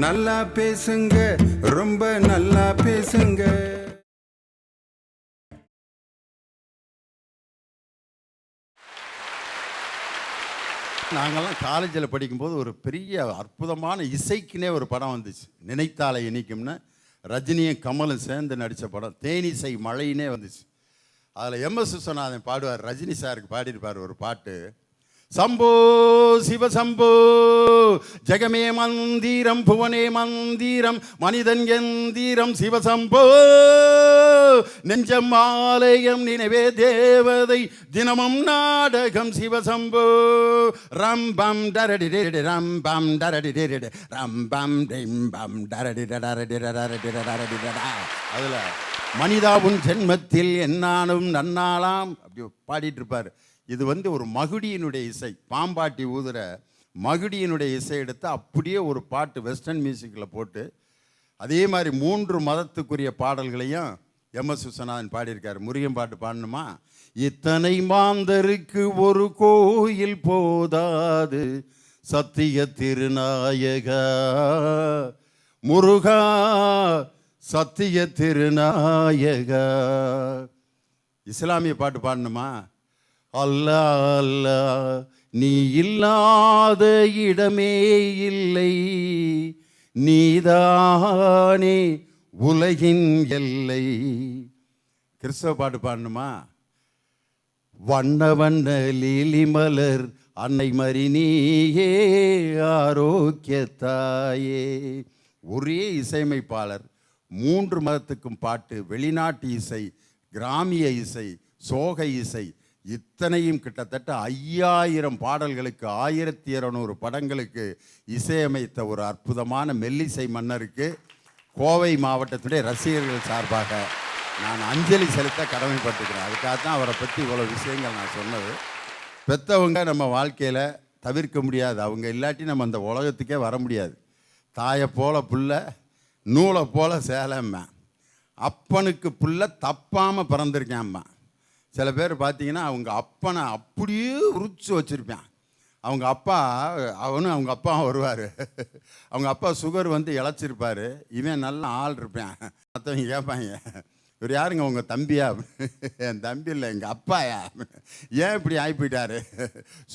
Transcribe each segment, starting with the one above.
நல்லா பேசுங்க, ரொம்ப நல்லா பேசுங்க. நாங்கள்லாம் காலேஜில் படிக்கும்போது ஒரு பெரிய அற்புதமான இசைக்குன்னே ஒரு படம் வந்துச்சு, நினைத்தாலே இனிக்கும்னு. ரஜினியும் கமலும் சேர்ந்து நடித்த படம், தேனிசை மழையினே வந்துச்சு. அதில் எம்எஸ் விஸ்வநாதன் பாடுவார், ரஜினி சாருக்கு பாடியிருப்பார் ஒரு பாட்டு. சம்போ சிவசம்போ ஜெகமே மந்திரம் புவனே மந்திரம் மனிதன் எந்திரம் சிவசம்போ நெஞ்சம் ஆலயம் நினைவே தேவதை தினமும் நாடகம் சிவசம்போ ரம்பம் டரடி ரம்பம் டரடி ரம்பம் டிம்பம் டரடி அதில் மனிதா உன் ஜென்மத்தில் என்னாலும் நன்னாலாம் அப்படி பாடிட்டு இருப்பார். இது ஒரு மகுடியினுடைய இசை, பாம்பாட்டி ஊதுற மகுடியினுடைய இசை எடுத்து அப்படியே ஒரு பாட்டு வெஸ்டர்ன் மியூசிக்கில் போட்டு, அதே மாதிரி 3 மதத்துக்குரிய பாடல்களையும் எம்எஸ் விஸ்வநாதன் பாடியிருக்காரு. முருகன் பாட்டு பாடணுமா? இத்தனை மாந்தருக்கு ஒரு கோயில் போதாது சத்திய திருநாயகா முருகா சத்திய திருநாயகா. இஸ்லாமிய பாட்டு பாடணுமா? அல்லா அல்லா நீ இல்லாத இடமே இல்லை, நீதானே உலகின் எல்லை. கிறிஸ்தவ பாட்டு பாடணுமா? வண்ண வண்ண லீலி மலர் அன்னை மரி நீயே ஆரோக்கிய தாயே. ஒரே இசையமைப்பாளர் 3 மதத்துக்கும் பாட்டு, வெளிநாட்டு இசை, கிராமிய இசை, சோக இசை, இத்தனையும் கிட்டத்தட்ட 5000 பாடல்களுக்கு 1200 படங்களுக்கு இசையமைத்த ஒரு அற்புதமான மெல்லிசை மன்னருக்கு கோவை மாவட்டத்துடைய ரசிகர்கள் சார்பாக நான் அஞ்சலி செலுத்த கடமைப்பட்டுக்கிறேன். அதுக்காக தான் அவரை பற்றி இவ்வளோ விஷயங்கள் நான் சொன்னது. பெற்றவங்க நம்ம வாழ்க்கையில் தவிர்க்க முடியாது, அவங்க இல்லாட்டி நம்ம அந்த உலகத்துக்கே வர முடியாது. தாயை போல புள்ள, நூலை போல சேலம்மா, அப்பனுக்கு புள்ள தப்பாமல் பிறந்திருக்கேன்மா. சில பேர் பார்த்தீங்கன்னா அவங்க அப்பனை அப்படியே உரிச்சு வச்சுருப்பான். அவங்க அப்பா வருவார், அவங்க அப்பா சுகர் இழைச்சிருப்பார், இவன் நல்ல ஆள் இருப்பான். மற்றவங்க கேட்பாங்க, இவர் யாருங்க உங்கள் தம்பியா? என் தம்பி இல்லை, எங்கள் அப்பாயா? ஏன் இப்படி ஆகி போயிட்டாரு?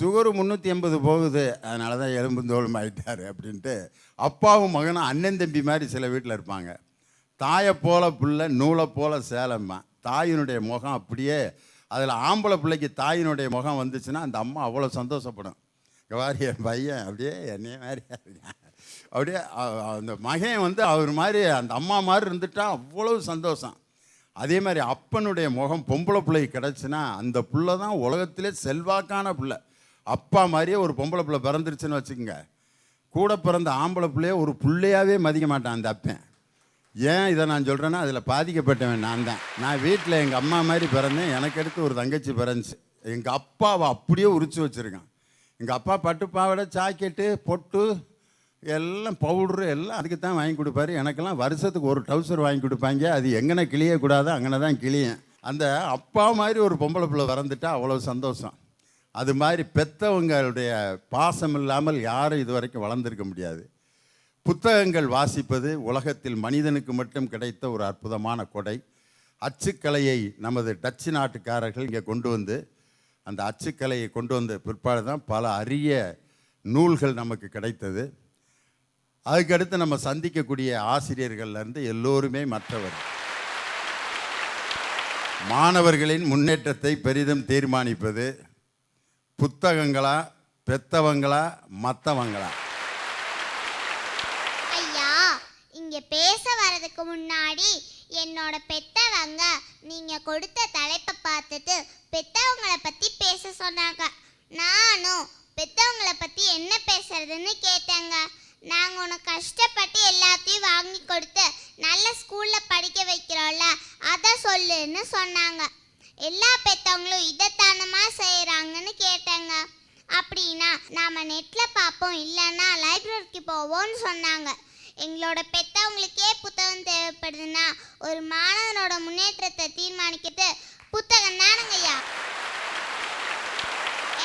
சுகரு 380 போகுது, அதனால தான் எலும்பு தோலும் ஆகிட்டார் அப்படின்ட்டு. அப்பாவும் மகனும் அண்ணன் தம்பி மாதிரி சில வீட்டில் இருப்பாங்க. தாயை போல பிள்ளை, நூலை போல சேலம்மா. தாயினுடைய முகம் அப்படியே, அதில் ஆம்பளை பிள்ளைக்கு தாயினுடைய முகம் வந்துச்சுன்னா அந்த அம்மா அவ்வளோ சந்தோஷப்படும். வாரி என் பையன் அப்படியே என்னைய மாதிரி அப்படியே அந்த மகன் அவர் மாதிரி அந்த அம்மா மாதிரி இருந்துட்டா அவ்வளோ சந்தோஷம். அதே மாதிரி அப்பனுடைய முகம் பொம்பளை பிள்ளைக்கு கிடச்சுன்னா அந்த பிள்ளை தான் உலகத்திலே செல்வாக்கான பிள்ளை. அப்பா மாதிரியே ஒரு பொம்பளை பிள்ளை பிறந்துருச்சுன்னு வச்சுக்கோங்க, கூட பிறந்த ஆம்பளை பிள்ளைய ஒரு பிள்ளையாவே மதிக்க மாட்டான் அந்த அப்பன். ஏன் இதை நான் சொல்கிறேன்னா, அதில் பாதிக்கப்பட்டவன் நான் தான். நான் வீட்டில் எங்கள் அம்மா மாதிரி பிறந்தேன், எனக்கு அடுத்து ஒரு தங்கச்சி பிறந்துச்சு. எங்கள் அப்பாவை அப்படியே உரிச்சு வச்சுருக்கேன். எங்கள் அப்பா பட்டு பாவாடை, ஜாக்கெட்டு, பொட்டு, எல்லாம் பவுட்ரு எல்லாம் அதுக்கு தான் வாங்கி கொடுப்பாரு. எனக்கெல்லாம் வருஷத்துக்கு ஒரு டவுசர் வாங்கி கொடுப்பாங்க. அது எங்கன கிளியக்கூடாது அங்கே தான் கிளியேன். அந்த அப்பா மாதிரி ஒரு பொம்பளை பிள்ளை பிறந்துட்டா அவ்வளோ சந்தோஷம். அது மாதிரி பெற்றவங்களுடைய பாசம் இல்லாமல் யாரும் இது வரைக்கும் வளர்ந்துருக்க முடியாது. புத்தகங்கள் வாசிப்பது உலகத்தில் மனிதனுக்கு மட்டும் கிடைத்த ஒரு அற்புதமான கொடை. அச்சுக்கலையை நமது டச்சு நாட்டுக்காரர்கள் இங்கே கொண்டு வந்து, அந்த அச்சுக்கலையை கொண்டு வந்த பிற்பாடு தான் பல அரிய நூல்கள் நமக்கு கிடைத்தது. அதுக்கடுத்து நம்ம சந்திக்கக்கூடிய ஆசிரியர்கள்லேருந்து எல்லோருமே மற்றவர். மாணவர்களின் முன்னேற்றத்தை பெரிதும் தீர்மானிப்பது புத்தகங்களா, பெத்தவங்களா, மற்றவங்களா? இங்கே பேச வரதுக்கு முன்னாடி என்னோட பெத்தவங்க நீங்கள் கொடுத்த தலைப்பை பார்த்துட்டு பெத்தவங்களை பற்றி பேச சொன்னாங்க. நானும் பெத்தவங்களை பற்றி என்ன பேசுறதுன்னு கேட்டேங்க. நாங்கள் உனக்கு கஷ்டப்பட்டு எல்லாத்தையும் வாங்கி கொடுத்து நல்ல ஸ்கூலில் படிக்க வைக்கிறோம்ல, அதை சொல்லுன்னு சொன்னாங்க. எல்லா பெத்தவங்களும் இதைத்தானமாக செய்கிறாங்கன்னு கேட்டேங்க. அப்படின்னா நாம் நெட்டில் பார்ப்போம், இல்லைன்னா லைப்ரரிக்கு போவோம்னு சொன்னாங்க. எங்களோட பெத்தவங்களுக்கே புத்தகம் தேவைப்படுதுன்னா ஒரு மாணவனோட முன்னேற்றத்தை தீர்மானிக்கிறது புத்தகம் தானுங்கய்யா.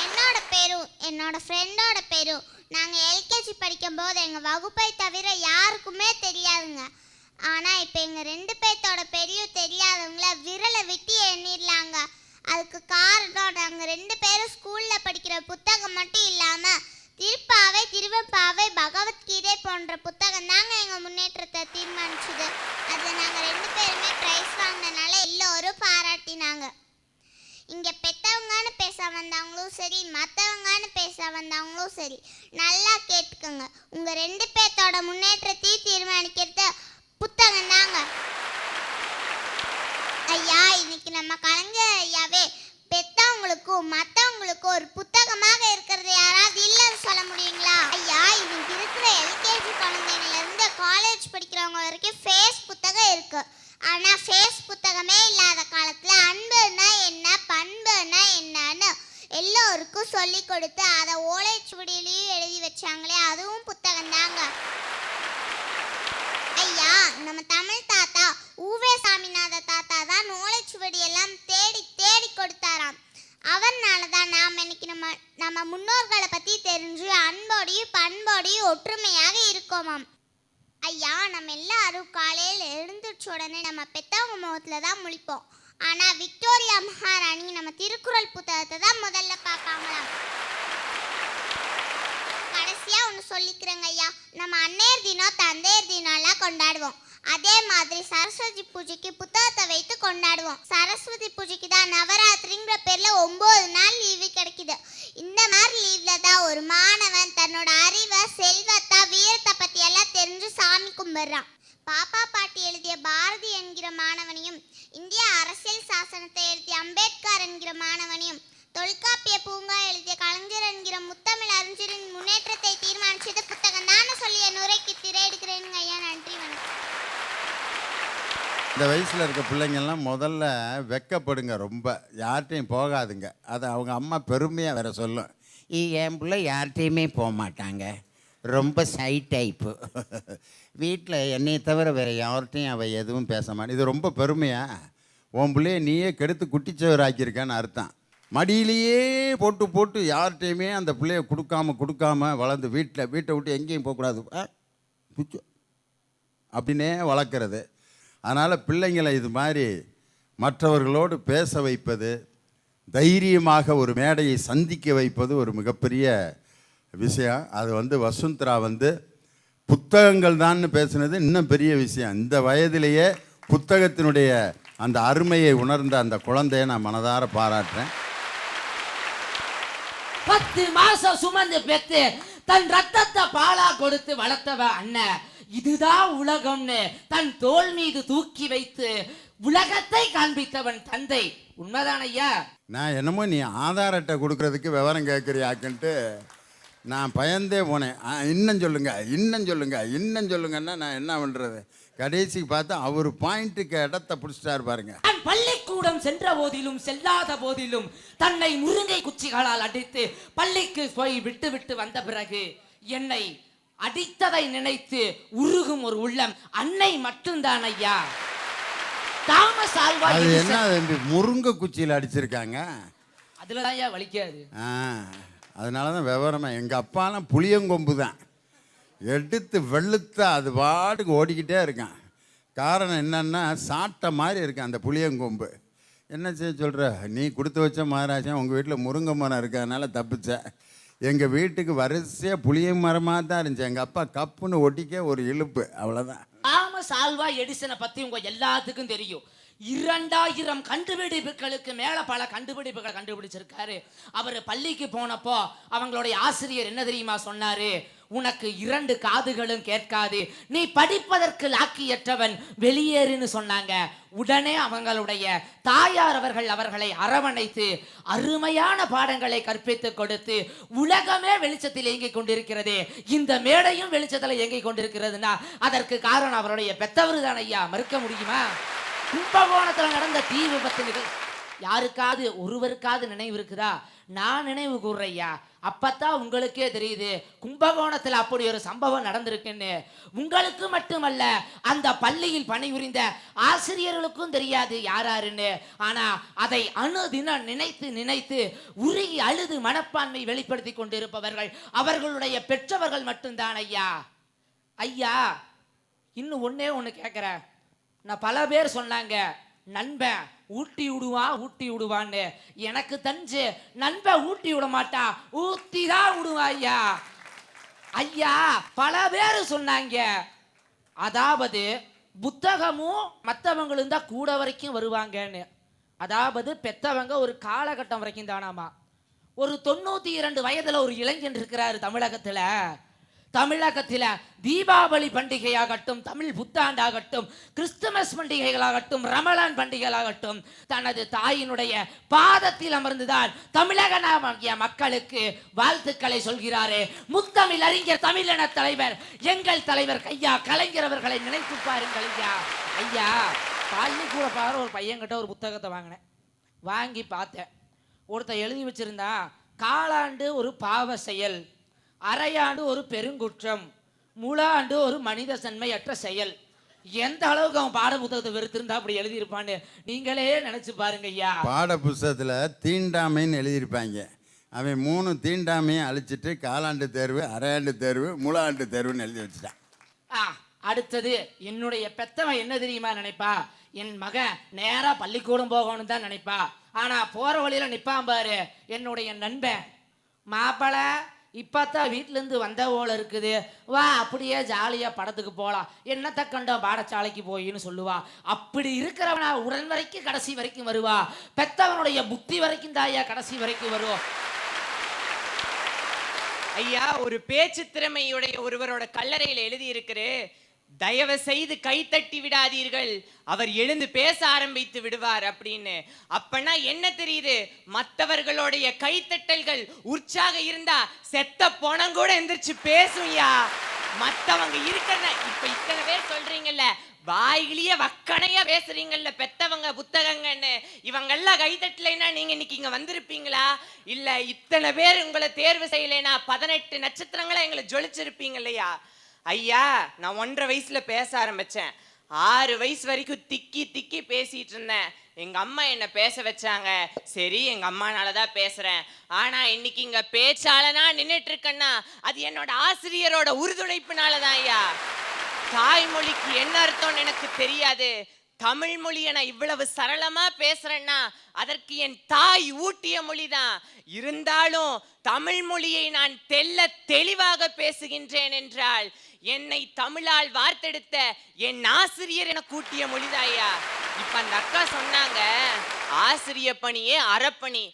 என்னோட பேரும் என்னோட ஃப்ரெண்டோட பேரும். நாங்கள் எல்கேஜி படிக்கும்போது எங்கள் வகுப்பை தவிர யாருக்குமே தெரியாதுங்க. ஆனால் இப்போ எங்கள் 2 பேர்த்தோட பேரையும் தெரியாதவங்கள விரலை விட்டு எண்ணிடலாங்க. அதுக்கு காரணம் நாங்கள் 2 பேரும் ஸ்கூலில் படிக்கிற புத்தகம் மட்டும் இல்லாமல் திருப்பாவை, திருவெம்பாவை, பகவத்கீதை போன்ற புத்தகம் தாங்க எங்கள் முன்னேற்றத்தை தீர்மானிச்சுது. அதை நாங்கள் 2 பேருமே ப்ரைஸ் வாங்கினனால எல்லோரும் பாராட்டினாங்க. இங்கே பெற்றவங்கன்னு பேச வந்தவங்களும் சரி, மற்றவங்கன்னு பேச வந்தவங்களும் சரி, நல்லா கேட்டுக்கோங்க. உங்கள் 2 பேர்த்தோட முன்னேற்றத்தையும் தீர்மானிக்கிறது புத்தகம் தாங்க. ஐயா, இன்னைக்கு நம்ம கலைஞர் ஐயாவே பெற்றவங்களுக்கும் மற்றவங்களுக்கும் ஒரு புத்தகமாக இருக்கிறது யாராவது இல்லைன்னு சொல்ல முடியுங்களா? ஐயா, இன்னைக்கு இருக்கிற எல்கேஜி குழந்தைங்கலேருந்து காலேஜ் படிக்கிறவங்க வரைக்கும் ஃபேஸ் புத்தகம் இருக்கு. ஆனால் ஃபேஸ் புத்தகமே இல்லாத காலத்தில் அன்புன்னா என்ன, பண்புன்னா என்னன்னு எல்லோருக்கும் சொல்லி கொடுத்து அதை ஓலைச்சுவடியிலையும் எழுதி வச்சாங்களே, அதுவும் புத்தகம் தாங்க. ஐயா, நம்ம தமிழ் தாத்தா ஊவே சாமிநாத தாத்தா தான் ஓலைச்சுவடி எல்லாம் தேடி தேடி கொடுத்தாராம். அவர்னால தான் நாம் இன்னைக்கு நம்ம முன்னோர்களை பற்றி தெரிஞ்சு அன்போடையும் பண்போடையும் ஒற்றுமையாக இருக்கோமாம். ஐயா, நம்ம எல்லாரும் காலையில் எழுந்திரிச்ச உடனே நம்ம பெத்தவங்க முகத்தில் தான் முழிப்போம். ஆனால் விக்டோரியா மகாராணி நம்ம திருக்குறள் புத்தகத்தை தான் முதல்ல பார்ப்பாங்களாம். கடைசியாக ஒன்று சொல்லிக்கிறேங்க ஐயா, நம்ம அன்னையர் தினம், தந்தையர் தினம்லாம் கொண்டாடுவோம். அதே மாதிரி சரஸ்வதி பூஜைக்கு புத்தகத்தை வைத்து கொண்டாடுவோம். சரஸ்வதி பூஜைக்கு தான் நவராத்திரிங்கிற பேரில் 9 நாள் லீவு கிடைக்குது. இந்த மாதிரி லீவில் தான் ஒரு மாணவன் தன்னோட அறிவை, செல்வத்தை, வீரத்தை பற்றி எல்லாம் தெரிஞ்சு சாமி கும்பிட்றான். பாப்பா பாட்டி எழுதிய பாரதி என்கிற மாணவனையும், இந்திய அரசியல் சாசனத்தை எழுதிய அம்பேத்கர் என்கிற மாணவனையும், தொல்காப்பிய பூங்கா எழுதிய கலைஞர் என்கிற முத்தமிழ் அறிஞரின் முன்னேற்றத்தை தீர்மானிச்சது புத்தகம் தானே சொல்லி என் உரைக்கு திரையிடுகிறேனுங்க ஐயா. நன்றி, வணக்கம். இந்த வயசில் இருக்க பிள்ளைங்கள்லாம் முதல்ல வெக்கப்படுங்க, ரொம்ப யார்கிட்டையும் போகாதுங்க. அதை அவங்க அம்மா பெருமையாக வேற சொல்லும், என் பிள்ளை யார்கிட்டையுமே போக மாட்டாங்க, ரொம்ப சை டைப்பு. வீட்டில் என்னையை தவிர வேறு யார்கிட்டையும் அவள் எதுவும் பேச மாட்டேன். இது ரொம்ப பெருமையா? உன் பிள்ளைய நீயே கெடுத்து குட்டிச்சவர் ஆக்கியிருக்கான்னு அர்த்தம். மடியிலேயே போட்டு போட்டு யார்கிட்டையுமே அந்த பிள்ளைய கொடுக்காம வளர்ந்து வீட்டை விட்டு எங்கேயும் போகக்கூடாது அப்படின்னே வளர்க்குறது. அதனால் பிள்ளைங்களை இது மாதிரி மற்றவர்களோடு பேச வைப்பது, தைரியமாக ஒரு மேடையை சந்திக்க வைப்பது ஒரு மிகப்பெரிய விஷயம். அது வசுந்தரா புத்தகங்கள் தான் பேசுனது இன்னும் பெரிய விஷயம். இந்த வயதிலேயே புத்தகத்தினுடைய அந்த அருமையை உணர்ந்த அந்த குழந்தையை நான் மனதார பாராட்டுறேன். 10 மாசம் சுமந்து பெத்து தன் ரத்தத்தை பாலா கொடுத்து வளர்த்தவ அண்ணன். இதுதான் உலகம்னு தன் தோள் மீது தூக்கி வைத்து உலகத்தை காண்பித்தவன் தந்தை. உண்மைதான் ஐயா. நான் என்னமோ நீ ஆதார் அட்டை கொடுக்கறதுக்கு விவரம் கேட்குறியாக்குன்ட்டு நான் பயந்தே போனேன். இன்னும் சொல்லுங்கன்னா நான் என்ன பண்ணுறது? கடைசிக்கு பார்த்தா அவர் பாயிண்ட்டுக்கு இடத்த பிடிச்சிட்டாரு பாருங்க. நான் பள்ளிக்கூடம் சென்ற போதிலும் செல்லாத போதிலும் தன்னை முருங்கை குச்சிகளால் அடித்து பள்ளிக்கு போய் விட்டு வந்த பிறகு என்னை அடித்ததை நினைத்து உருகும் ஒரு உள்ளம் அன்னை மட்டும்தான் ஐயா. தாமஸ் ஆல்வா அது என்ன முருங்கை குச்சியில் அடிச்சிருக்காங்க, அதுலதான் ஐயா வலிக்காது. அதனால தான் விவரமா எங்கள் அப்பாலாம் புளியங்கொம்பு தான் எடுத்து வெளுத்த அது பாட்டுக்கு ஓடிக்கிட்டே இருக்கான். காரணம் என்னன்னா சாட்டை மாதிரி இருக்கான் அந்த புளியங்கொம்பு. என்ன செய்ய சொல்கிற? நீ கொடுத்து வச்ச மகாராஜன் உங்கள் வீட்டில் முருங்கை மரம் இருக்கிறதுனால தப்பிச்ச. எங்கள் வீட்டுக்கு வரிசையாக புளிய மரமாக தான் இருந்துச்சு. எங்கள் அப்பா கப்புன்னு ஒட்டிக்க ஒரு இழுப்பு, அவ்வளோதான். தாமஸ் ஆல்வா எடிசனை பற்றி உங்கள் எல்லாத்துக்கும் தெரியும். 2000 கண்டுபிடிப்புகளுக்கு மேலே பல கண்டுபிடிப்புகளை கண்டுபிடிச்சிருக்காரு. அவர் பள்ளிக்கு போனப்போ அவங்களுடைய ஆசிரியர் என்ன தெரியுமா சொன்னாரு? உனக்கு 2 காதுகளும் கேட்காது, நீ படிப்பதற்கு லாக்கியற்றவன், வெளியேறுன்னு சொன்னாங்க. உடனே அவங்களுடைய தாயார் அவர்களை அரவணைத்து அருமையான பாடங்களை கற்பித்து கொடுத்து உலகமே வெளிச்சத்தில் இயங்கிக் கொண்டிருக்கிறது. இந்த மேடையும் வெளிச்சத்தில் இயங்கிக் கொண்டிருக்கிறதுனா அதற்கு காரணம் அவருடைய பெத்தவர் தான் ஐயா. மறுக்க முடியுமா? கும்பகோணத்தில் நடந்த தீ விபத்து யாருக்காவது ஒருவருக்காவது நினைவு இருக்குதா? நான் நினைவு கூர்றையா. அப்பத்தான் உங்களுக்கே தெரியுது கும்பகோணத்தில் அப்படி ஒரு சம்பவம் நடந்திருக்குன்னு. உங்களுக்கு மட்டுமல்ல, அந்த பள்ளியில் பணிபுரிந்த ஆசிரியர்களுக்கும் தெரியாது யாராருன்னு. ஆனா அதை அணுதினம் நினைத்து நினைத்து உருகி அழுது மனப்பான்மை வெளிப்படுத்தி கொண்டிருப்பவர்கள் அவர்களுடைய பெற்றவர்கள் மட்டும்தான் ஐயா. ஐயா, இன்னும் ஒண்ணு கேட்கிறேன். நான் பல பேர் சொன்னாங்க நண்பன் ஊட்டி விடுவான்னு. எனக்கு தெரிஞ்சு நண்பன் ஊட்டி விட மாட்டான், ஊத்தி தான் விடுவான் ஐயா. ஐயா, பல பேர் சொன்னாங்க, அதாவது புத்தகமும் மற்றவங்களும் தான் கூட வரைக்கும் வருவாங்கன்னு. அதாவது பெத்தவங்க ஒரு காலகட்டம் வரைக்கும் தானாமா. ஒரு 92 வயதுல ஒரு இளைஞன் இருக்கிறாரு தமிழகத்தில் தீபாவளி பண்டிகையாகட்டும், தமிழ் புத்தாண்டாகட்டும், கிறிஸ்துமஸ் பண்டிகைகளாகட்டும், ரமலான் பண்டிகைகளாகட்டும், தனது தாயினுடைய பாதத்தில் அமர்ந்துதான் தமிழக மக்களுக்கு வாழ்த்துக்களை சொல்கிறாரே. முத்தமிழ் அறிஞர், தமிழின தலைவர், எங்கள் தலைவர் ஐயா கலைஞர் அவர்களை நினைத்து பாருங்கள் ஐயா. ஐயா, பள்ளிக்கூட பாரு ஒரு பையன்கிட்ட ஒரு புத்தகத்தை வாங்கினேன். வாங்கி பார்த்தேன். ஒருத்தர் எழுதி வச்சிருந்தா, காலாண்டு ஒரு பாவ செயல், அரையாண்டு ஒரு பெருங்குற்றம், முழாண்டு ஒரு மனித தன்மையற்ற செயல். எந்த அளவுக்கு அவன் பாட புத்தகத்தை வெறுத்திருந்தா அப்படி எழுதியிருப்பான்னு நீங்களே நினைச்சு பாருங்க ஐயா. பாட புத்தகத்தில் தீண்டாமைன்னு எழுதியிருப்பாங்க. அவன் 3 தீண்டாமையும் அழிச்சிட்டு காலாண்டு தேர்வு, அரையாண்டு தேர்வு, முழாண்டு தேர்வுன்னு எழுதி வச்சுட்டான். அடுத்தது என்னுடைய பெத்தவன் என்ன தெரியுமா நினைப்பா, என் மகன் நேரா பள்ளிக்கூடம் போகணும்னு தான் நினைப்பா. ஆனா போற வழியில நிப்பான் பாரு என்னுடைய நண்பன், மாப்பிள இப்பத்தான் வீட்டிலேருந்து வந்த போல இருக்குது, வா அப்படியே ஜாலியாக படத்துக்கு போகலாம், என்னத்தை கண்டோம் பாடசாலைக்கு போயின்னு சொல்லுவா. அப்படி இருக்கிறவனா உடன் வரைக்கும் கடைசி வரைக்கும் வருவா. பெத்தவனுடைய புத்தி வரைக்கும் தாயா கடைசி வரைக்கும் வருவோம். ஐயா, ஒரு பேச்சு திறமையுடைய ஒருவரோட கல்லறையில் எழுதி இருக்கிறே, தயவு செய்து கைத்தட்டி விடாதீர்கள், அவர் எழுந்து பேச ஆரம்பித்து விடுவார் அப்படின்னு. அப்பனா என்ன தெரியுது, மற்றவர்களுடைய கைத்தட்டல்கள் உற்சாகம் இருந்தா செத்த போனம் கூட எந்திரிச்சு பேசும்யா. மத்தவங்க இருக்கிறத இப்ப இத்தனை பேர் சொல்றீங்கல்ல, வாயிலேயே வக்கணையா பேசுறீங்கல்ல பெத்தவங்க புத்தகங்கன்னு, இவங்கெல்லாம் கைத்தட்டலைன்னா நீங்க இன்னைக்கு இங்க வந்திருப்பீங்களா? இல்ல இத்தனை பேர் உங்களை தேர்வு செய்யலைன்னா 18 நட்சத்திரங்களா எங்களை ஜொலிச்சிருப்பீங்க இல்லையா? ஐயா, நான் 1.5 வயசுல பேச ஆரம்பிச்சேன். 6 வயசு வரைக்கும் திக்கி திக்கி பேசிட்டு இருந்தேன். எங்க அம்மா என்ன பேச வச்சாங்க. சரி, எங்க அம்மானாலதான் பேசுறேன். ஆனா இன்னைக்கு இங்க பேச்சாளனா நின்னுட்டு இருக்கேன்னா அது என்னோட ஆசிரியரோட உறுதுணைப்புனாலதான் ஐயா. தாய்மொழிக்கு என்ன அர்த்தம்னு எனக்கு தெரியாது. தமிழ் மொழியை நான் இவ்வளவு சரளமா பேசுறேன்னா அதற்கு என் தாய் ஊட்டிய மொழிதான். இருந்தாலும் தமிழ் மொழியை நான் தெளிவாக பேசுகின்றேன் என்றால் என்னை தமிழால் வார்த்தெடுத்த என் ஆசிரியர் என கூட்டிய மொழிதாயா. இப்ப அந்த அக்கா சொன்னாங்க, ஆசிரிய பணியே அறப்பணி,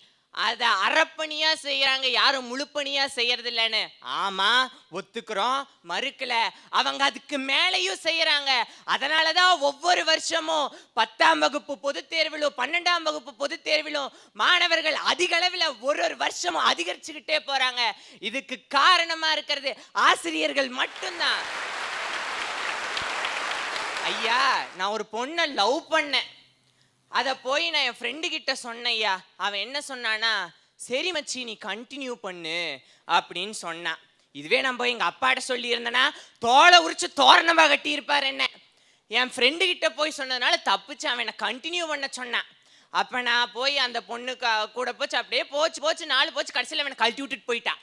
அத அறப்பணியா செய்யறாங்க, யாரும் முழுப்பணியா செய்யறது இல்லைன்னு. ஆமா, ஒத்துக்கிறோம், மறுக்கல. அவங்க அதுக்கு மேலையும் செய்யறாங்க. அதனாலதான் ஒவ்வொரு வருஷமும் 10ஆம் வகுப்பு பொதுத் தேர்விலும் 12ஆம் வகுப்பு பொதுத் தேர்விலும் மாணவர்கள் அதிக அளவில் ஒரு வருஷமும் அதிகரிச்சுக்கிட்டே போறாங்க. இதுக்கு காரணமா இருக்கிறது ஆசிரியர்கள் மட்டும்தான். ஐயா, நான் ஒரு பொண்ணை லவ் பண்ணேன். அதை போய் நான் என் ஃப்ரெண்டு கிட்ட சொன்னையா. அவன் என்ன சொன்னானா, சரி மச்சி நீ கண்டினியூ பண்ணு அப்படின்னு சொன்னான். இதுவே நான் போய் எங்க அப்பாட்ட சொல்லி இருந்தேன்னா தோலை உரிச்சு தோரணமா கட்டி இருப்பார் என்ன. என் ஃப்ரெண்டு கிட்ட போய் சொன்னதுனால தப்புச்சு, அவன் என்ன கண்டினியூ பண்ண சொன்னான். அப்ப நான் போய் அந்த பொண்ணுக்கு கூட போச்சு, அப்படியே போச்சு 4 போச்சு, கடைசியில் அவனை கழட்டி விட்டுட்டு போயிட்டான்.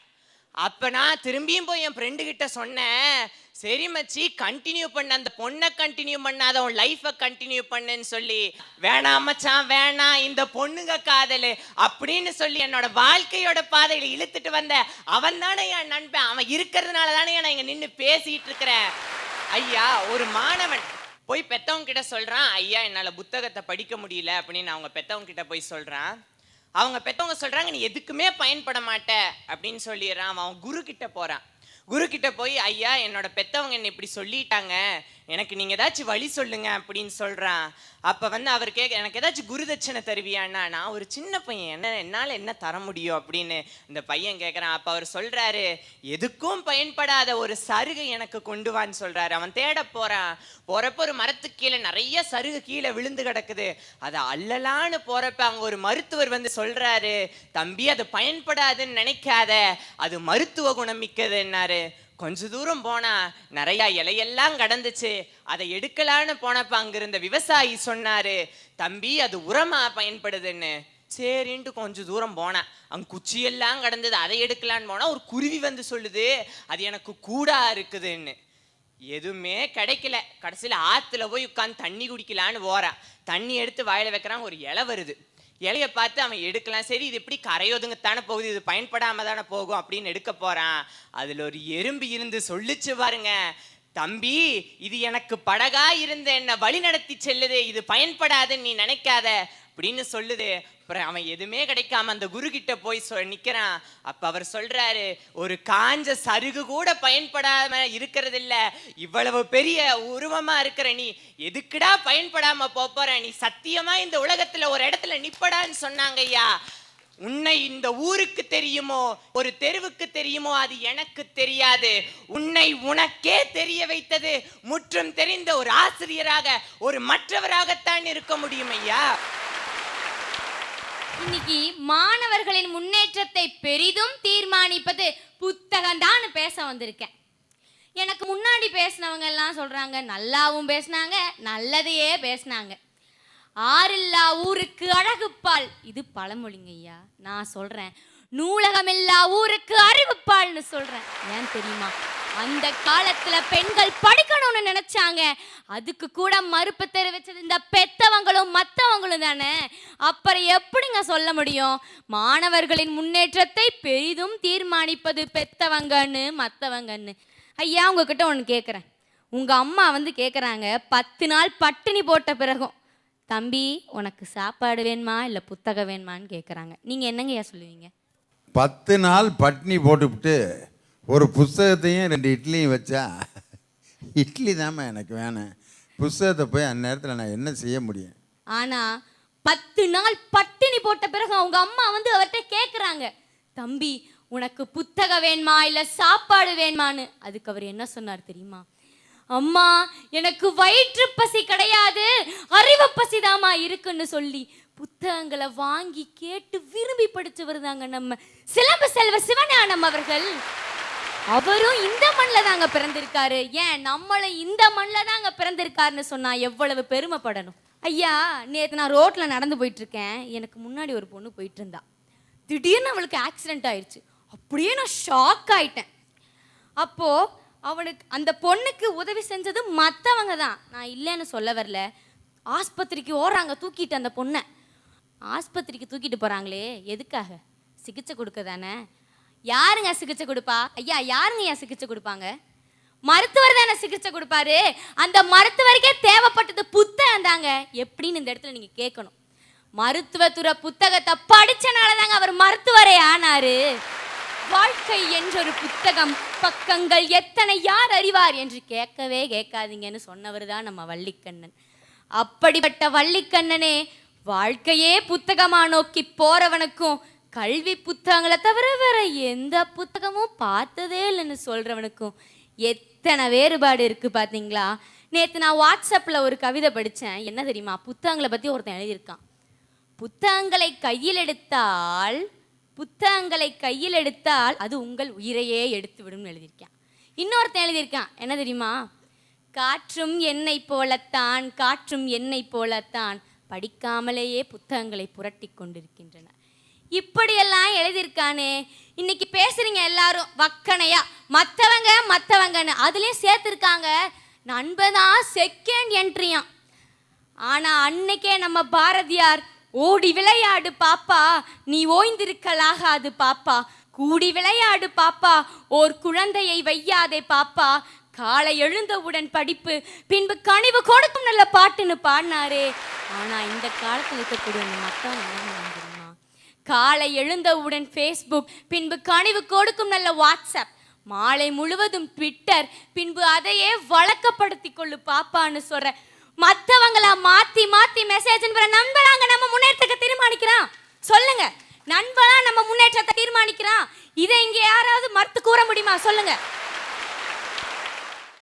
அப்ப நான் திரும்பியும் போய் என் ஃப்ரெண்டு கிட்ட சொன்னேன், சரி மச்சி கண்டினியூ பண்ண, அந்த பொண்ணை கண்டினியூ பண்ணாத உன் லைஃபை கண்டினியூ பண்ணுன்னு சொல்லி. வேணாம் மச்சான் வேணாம், இந்த பொண்ணுங்க காதலு அப்படின்னு சொல்லி என்னோட வாழ்க்கையோட பாதையில இழுத்துட்டு வந்த அவன் தானே என் நண்பன். அவன் இருக்கிறதுனால தானே நான் இங்க நின்று பேசிட்டு இருக்கிறேன். ஐயா, ஒரு மாணவன் போய் பெத்தவங்க கிட்ட சொல்றான், ஐயா என்னால புத்தகத்தை படிக்க முடியல அப்படின்னு அவங்க பெத்தவங்க கிட்ட போய் சொல்றான். அவங்க பெத்தவங்க சொல்றாங்க, நீ எதுக்குமே பயன்பட மாட்ட அப்படின்னு சொல்லிடுறான். அவன் குரு கிட்ட போறான். குரு கிட்ட போய், ஐயா என்னோட பெத்தவங்க என்ன இப்படி சொல்லிட்டாங்க, எனக்கு நீங்க ஏதாச்சும் வழி சொல்லுங்க அப்படின்னு சொல்றான். அப்ப வந்து அவர் எனக்கு ஏதாச்சும் குருதட்சணை தருவியான்னா, நான் ஒரு சின்ன பையன், என்னால என்ன தர முடியும் அப்படின்னு இந்த பையன் கேட்கறான். அப்ப அவர் சொல்றாரு, எதுக்கும் பயன்படாத ஒரு சருகு எனக்கு கொண்டு வான்னு சொல்றாரு. அவன் தேட போறான். போறப்ப ஒரு மரத்துக்கு கீழே நிறைய சருகு கீழே விழுந்து கிடக்குது. அதை அல்லலான்னு போறப்ப அங்க ஒரு மருத்துவர் வந்து சொல்றாரு, தம்பி அது பயன்படாதுன்னு நினைக்காத, அது மருத்துவ குணம் மிக்கதுன்னாரு. கொஞ்ச தூரம் போனா நிறைய இலையெல்லாம் கடந்துச்சு. அதை எடுக்கலான்னு போனப்ப அங்க இருந்த விவசாயி சொன்னாரு, தம்பி அது உரமா பயன்படுதுன்னு. சரின்ட்டு கொஞ்சம் தூரம் போனேன். அங்க குச்சியெல்லாம் கடந்தது. அதை எடுக்கலான்னு போனா ஒரு குருவி வந்து சொல்லுது, அது எனக்கு கூடா இருக்குதுன்னு. எதுவுமே கிடைக்கல. கடைசியில் ஆத்துல போய் உட்காந்து தண்ணி குடிக்கலான்னு போறான். தண்ணி எடுத்து வாயில வைக்கிறான். ஒரு இலை வருது. இலையை பார்த்து அவன் எடுக்கலாம். சரி, இது எப்படி கரையோதுங்கத்தானே போகுது, இது பயன்படாம தானே போகும் அப்படின்னு எடுக்க போறான். அதுல ஒரு எறும்பு இருந்து சொல்லிச்சு பாருங்க, தம்பி இது எனக்கு படகா இருந்த என்ன வழி நடத்தி செல்லுது, இது பயன்படாதுன்னு நீ நினைக்காத அப்படின்னு சொல்லுது. அப்புறம் அவன் எதுவுமே கிடைக்காம அந்த குரு கிட்ட போய் நிக்கிறான். அப்ப அவர் சொல்றாரு, ஒரு காஞ்ச சருகு கூட பயன்படாம இருக்கிறது இல்ல, இவ்வளவு பெரிய உருவமா இருக்கிற நீ எதுக்குடா பயன்படாம போற, நீ சத்தியமா இந்த உலகத்துல ஒரு இடத்துல நிப்படான்னு சொன்னாங்க ஐயா. உன்னை இந்த ஊருக்கு தெரியுமோ, ஒரு தெருவுக்கு தெரியுமோ, அது எனக்கு தெரியாது. உன்னை உனக்கே தெரிய வைத்தது முற்றும் தெரிந்த ஒரு ஆசிரியராக, ஒரு மற்றவராகத்தான் இருக்க முடியும் ஐயா. இன்னைக்கு மாணவர்களின் முன்னேற்றத்தை பெரிதும் தீர்மானிப்பது புத்தகம் தான் பேச வந்திருக்கேன். எனக்கு முன்னாடி பேசினவங்க எல்லாம் சொல்றாங்க, நல்லாவும் பேசினாங்க, நல்லதையே பேசினாங்க. ஆறில்லா ஊருக்கு அழகுப்பால், இது பழமொழிங்க ஐயா. நான் சொல்றேன், நூலகமில்லா ஊருக்கு அறிவுப்பால்னு சொல்றேன். ஏன் தெரியுமா? அந்த காலத்துல பெண்கள் படிக்கணும்னு நினைச்சாங்க, அதுக்கு கூட மறுப்பு தெரிவிச்சது இந்த பெத்தவங்களும் மத்தவங்களும் தானே. அப்புறம் எப்படிங்க சொல்ல முடியும் மாணவர்களின் முன்னேற்றத்தை பெரிதும் தீர்மானிப்பது பெத்தவங்கன்னு மத்தவங்கன்னு? ஐயா, உங்ககிட்ட ஒன்று கேட்குறேன். உங்க அம்மா வந்து கேட்குறாங்க, 10 நாள் பட்டினி போட்ட பிறகும், தம்பி உனக்கு சாப்பாடு வேணுமா இல்லை புத்தகம் வேணுமான்னு கேட்குறாங்க. நீங்கள் என்னங்க ஐயா சொல்லுவீங்க? 10 நாள் பட்னி போட்டுவிட்டு ஒரு புஸ்தகத்தையும் 2 இட்லியும் வச்சா, இட்லி தாம்மா எனக்கு வேணும், புஸ்தகத்தை போய் அந்த நேரத்தில் நான் என்ன செய்ய முடியும்? ஆனால் 10 நாள் பட்டினி போட்ட பிறகு அவங்க அம்மா வந்து அவர்கிட்ட கேட்குறாங்க, தம்பி உனக்கு புத்தகம் வேணுமா இல்லை சாப்பாடு வேணுமான்னு. அதுக்கு அவர் என்ன சொன்னார் தெரியுமா? அம்மா எனக்கு வயிற்று பசி கிடையாது, அறிவு பசிதாமா இருக்குன்னு சொல்லி புத்தகங்களை வாங்கி கேட்டு விரும்பி படிச்சு வருதாங்க நம்ம சிலம்பு செல்வ சிவஞானம் அவர்கள். அவரும் இந்த மண்ணில் தாங்க பிறந்திருக்காரு. ஏன் நம்மளும் இந்த மண்ணில் தாங்க பிறந்திருக்காருன்னு சொன்னா எவ்வளவு பெருமைப்படணும். ஐயா, நேற்று நான் ரோட்டில் நடந்து போயிட்டு இருக்கேன். எனக்கு முன்னாடி ஒரு பொண்ணு போயிட்டு இருந்தா. திடீர்னு அவளுக்கு ஆக்சிடென்ட் ஆயிடுச்சு. அப்படியே நான் ஷாக் ஆயிட்டேன். அப்போ அவனுக்கு அந்த பொண்ணுக்கு உதவி செஞ்சது மற்றவங்க தான், நான் இல்லைன்னு சொல்ல வரல. ஆஸ்பத்திரிக்கு ஓடுறாங்க தூக்கிட்டு. அந்த பொண்ணை ஆஸ்பத்திரிக்கு தூக்கிட்டு போகிறாங்களே, எதுக்காக? சிகிச்சை கொடுக்க தானே. யாருங்க சிகிச்சை கொடுப்பா? ஐயா, யாருங்க ஏன் சிகிச்சை கொடுப்பாங்க? மருத்துவர் தானே சிகிச்சை கொடுப்பாரு. அந்த மருத்துவருக்கே தேவைப்பட்டது புத்தகம் தாங்க. எப்படின்னு இந்த இடத்துல நீங்கள் கேட்கணும். மருத்துவத்துறை புத்தகத்தை படித்தனால தாங்க அவர் மருத்துவரே ஆனாரு. வாழ்க்கை என்றொரு புத்தகம், பக்கங்கள் எத்தனை யார் அறிவார் என்று கேட்கவே கேட்காதீங்கன்னு சொன்னவர் தான் நம்ம வள்ளிக்கண்ணன். அப்படிப்பட்ட வள்ளிக்கண்ணனே வாழ்க்கையே புத்தகமா நோக்கி போறவனுக்கும், கல்வி புத்தகங்களை தவிர வேற எந்த புத்தகமும் பார்த்ததே இல்லைன்னு சொல்றவனுக்கும் எத்தனை வேறுபாடு இருக்கு பார்த்தீங்களா? நேற்று நான் வாட்ஸ்அப்பில் ஒரு கவிதை படித்தேன். என்ன தெரியுமா? புத்தகங்களை பற்றி ஒருத்தன் எழுதியிருக்கான். புத்தகங்களை கையில் எடுத்தால் அது உங்கள் உயிரையே எடுத்து விடும் எழுதியிருக்கான். இன்னொருத்தன் எழுதியிருக்கான். என்ன தெரியுமா? காற்றும் என்னை போலத்தான் படிக்காமலேயே புத்தகங்களை புரட்டி கொண்டிருக்கின்றன. இப்படியெல்லாம் எழுதியிருக்கானே. இன்னைக்கு பேசுறீங்க எல்லாரும் வக்கனையா, மற்றவங்கன்னு அதுலேயும் சேர்த்துருக்காங்க. நண்பதான் செகண்ட் என்ட்ரியாம். ஆனால் அன்னைக்கே நம்ம பாரதியார், ஓடி விளையாடு பாப்பா நீ ஓய்ந்திருக்கலாகாது பாப்பா, கூடி விளையாடு பாப்பா ஓர் குழந்தையை வையாதே பாப்பா, காலை எழுந்தவுடன் படிப்பு பின்பு கனிவு கொடுக்கும் நல்ல பாட்டுன்னு பாடினாரே. ஆனால் இந்த காலத்தில் இருக்கக்கூடிய மற்றவங்க, காலை எழுந்தவுடன் ஃபேஸ்புக் பின்பு கனிவு கொடுக்கும் நல்ல வாட்ஸ்அப், மாலை முழுவதும் ட்விட்டர், பின்பு அதையே வழக்கப்படுத்தி கொள்ளு பாப்பான்னு சொல்ற. மற்றவங்கள மாத்தி மாத்தி மெசேஜ் நண்பனாங்க நம்ம முன்னேற்றத்தை தீர்மானிக்கிறான். சொல்லுங்க, நண்பனா நம்ம முன்னேற்றத்தை தீர்மானிக்கிறான். இதை இங்க யாராவது மறுத்து கூற முடியுமா? சொல்லுங்க.